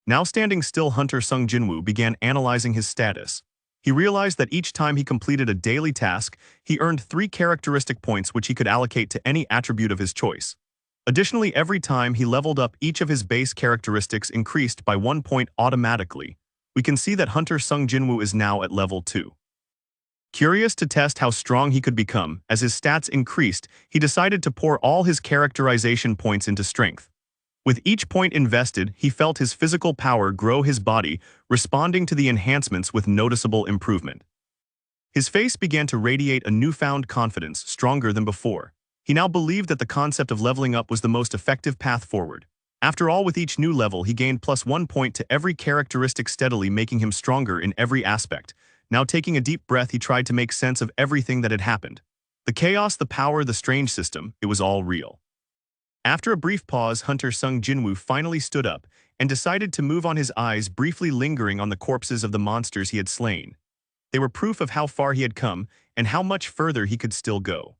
Now standing still, Hunter Sung Jinwoo began analyzing his status. He realized that each time he completed a daily task, he earned 3 characteristic points which he could allocate to any attribute of his choice. Additionally, every time he leveled up, each of his base characteristics increased by 1 point automatically. We can see that Hunter Sung Jinwoo is now at level 2. Curious to test how strong he could become, as his stats increased, he decided to pour all his characterization points into strength. With each point invested, he felt his physical power grow, his body responding to the enhancements with noticeable improvement. His face began to radiate a newfound confidence, stronger than before. He now believed that the concept of leveling up was the most effective path forward. After all, with each new level, he gained +1 point to every characteristic, steadily making him stronger in every aspect. Now taking a deep breath, he tried to make sense of everything that had happened. The chaos, the power, the strange system, it was all real. After a brief pause, Hunter Sung Jinwoo finally stood up and decided to move on, his eyes briefly lingering on the corpses of the monsters he had slain. They were proof of how far he had come and how much further he could still go.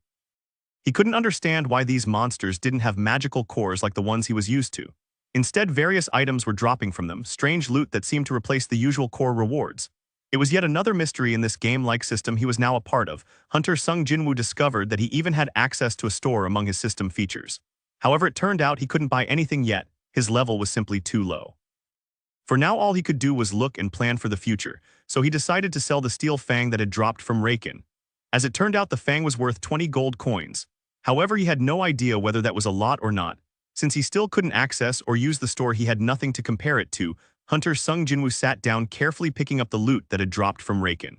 He couldn't understand why these monsters didn't have magical cores like the ones he was used to. Instead, various items were dropping from them, strange loot that seemed to replace the usual core rewards. It was yet another mystery in this game-like system he was now a part of. Hunter Sung Jinwoo discovered that he even had access to a store among his system features. However, it turned out he couldn't buy anything yet. His level was simply too low. For now, all he could do was look and plan for the future, so he decided to sell the steel fang that had dropped from Raken. As it turned out, the fang was worth 20 gold coins. However, he had no idea whether that was a lot or not. Since he still couldn't access or use the store, he had nothing to compare it to. Hunter Sung Jinwoo sat down, carefully picking up the loot that had dropped from Raken.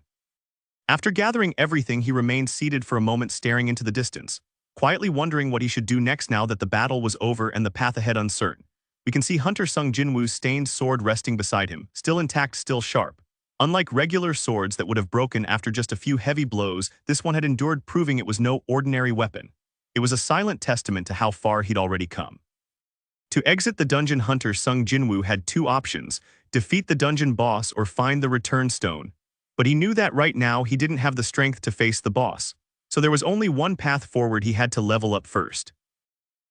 After gathering everything, he remained seated for a moment, staring into the distance, quietly wondering what he should do next now that the battle was over and the path ahead uncertain. We can see Hunter Sung Jinwoo's stained sword resting beside him, still intact, still sharp. Unlike regular swords that would have broken after just a few heavy blows, this one had endured, proving it was no ordinary weapon. It was a silent testament to how far he'd already come. To exit the dungeon, Hunter Sung Jinwoo had 2 options: defeat the dungeon boss or find the return stone. But he knew that right now he didn't have the strength to face the boss. So there was only one path forward: he had to level up first.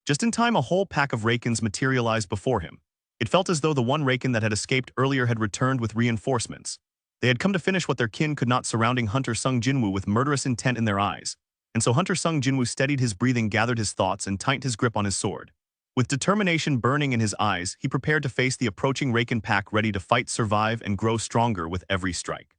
Just in time, a whole pack of Rakens materialized before him. It felt as though the one Raken that had escaped earlier had returned with reinforcements. They had come to finish what their kin could not, surrounding Hunter Sung Jinwoo with murderous intent in their eyes. And so Hunter Sung Jinwoo steadied his breathing, gathered his thoughts, and tightened his grip on his sword. With determination burning in his eyes, he prepared to face the approaching Raken pack, ready to fight, survive, and grow stronger with every strike.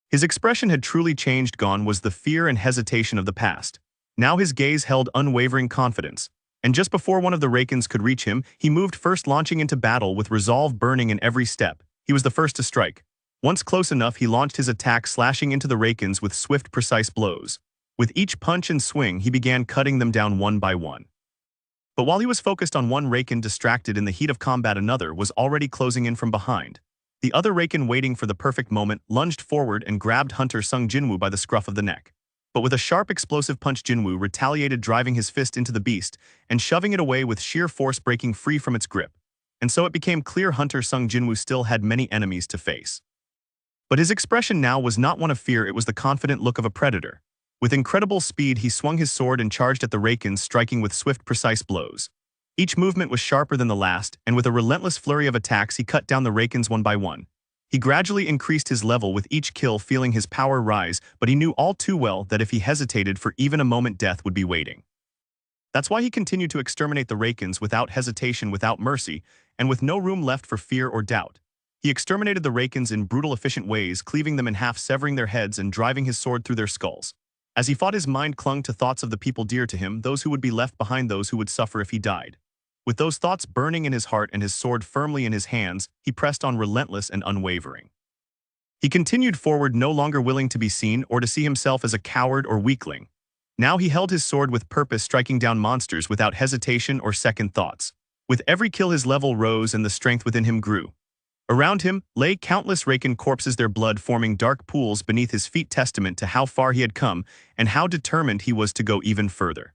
His expression had truly changed. Gone was the fear and hesitation of the past. Now his gaze held unwavering confidence. And just before one of the Rakens could reach him, he moved first, launching into battle with resolve burning in every step. He was the first to strike. Once close enough, he launched his attack, slashing into the Rakens with swift, precise blows. With each punch and swing, he began cutting them down one by one. But while he was focused on one Raken, distracted in the heat of combat, another was already closing in from behind. The other Raken, waiting for the perfect moment, lunged forward and grabbed Hunter Sung Jinwoo by the scruff of the neck. But with a sharp, explosive punch, Jinwoo retaliated, driving his fist into the beast and shoving it away with sheer force, breaking free from its grip. And so it became clear Hunter Sung Jinwoo still had many enemies to face. But his expression now was not one of fear, it was the confident look of a predator. With incredible speed, he swung his sword and charged at the Rakens, striking with swift, precise blows. Each movement was sharper than the last, and with a relentless flurry of attacks, he cut down the Rakens one by one. He gradually increased his level with each kill, feeling his power rise, but he knew all too well that if he hesitated for even a moment, death would be waiting. That's why he continued to exterminate the Rakens without hesitation, without mercy, and with no room left for fear or doubt. He exterminated the Rakens in brutal, efficient ways, cleaving them in half, severing their heads and driving his sword through their skulls. As he fought, his mind clung to thoughts of the people dear to him, those who would be left behind, those who would suffer if he died. With those thoughts burning in his heart and his sword firmly in his hands, he pressed on, relentless and unwavering. He continued forward, no longer willing to be seen or to see himself as a coward or weakling. Now he held his sword with purpose, striking down monsters without hesitation or second thoughts. With every kill, his level rose and the strength within him grew. Around him lay countless Raken corpses, their blood forming dark pools beneath his feet, testament to how far he had come and how determined he was to go even further.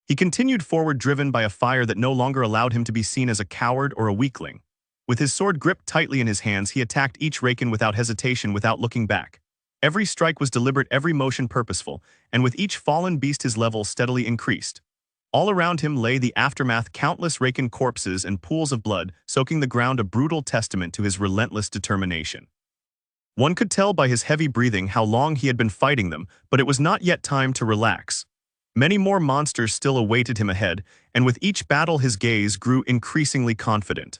He continued forward, driven by a fire that no longer allowed him to be seen as a coward or a weakling. With his sword gripped tightly in his hands, he attacked each Raken without hesitation, without looking back. Every strike was deliberate, every motion purposeful, and with each fallen beast his level steadily increased. All around him lay the aftermath, countless raken corpses and pools of blood, soaking the ground, a brutal testament to his relentless determination. One could tell by his heavy breathing how long he had been fighting them, but it was not yet time to relax. Many more monsters still awaited him ahead, and with each battle his gaze grew increasingly confident.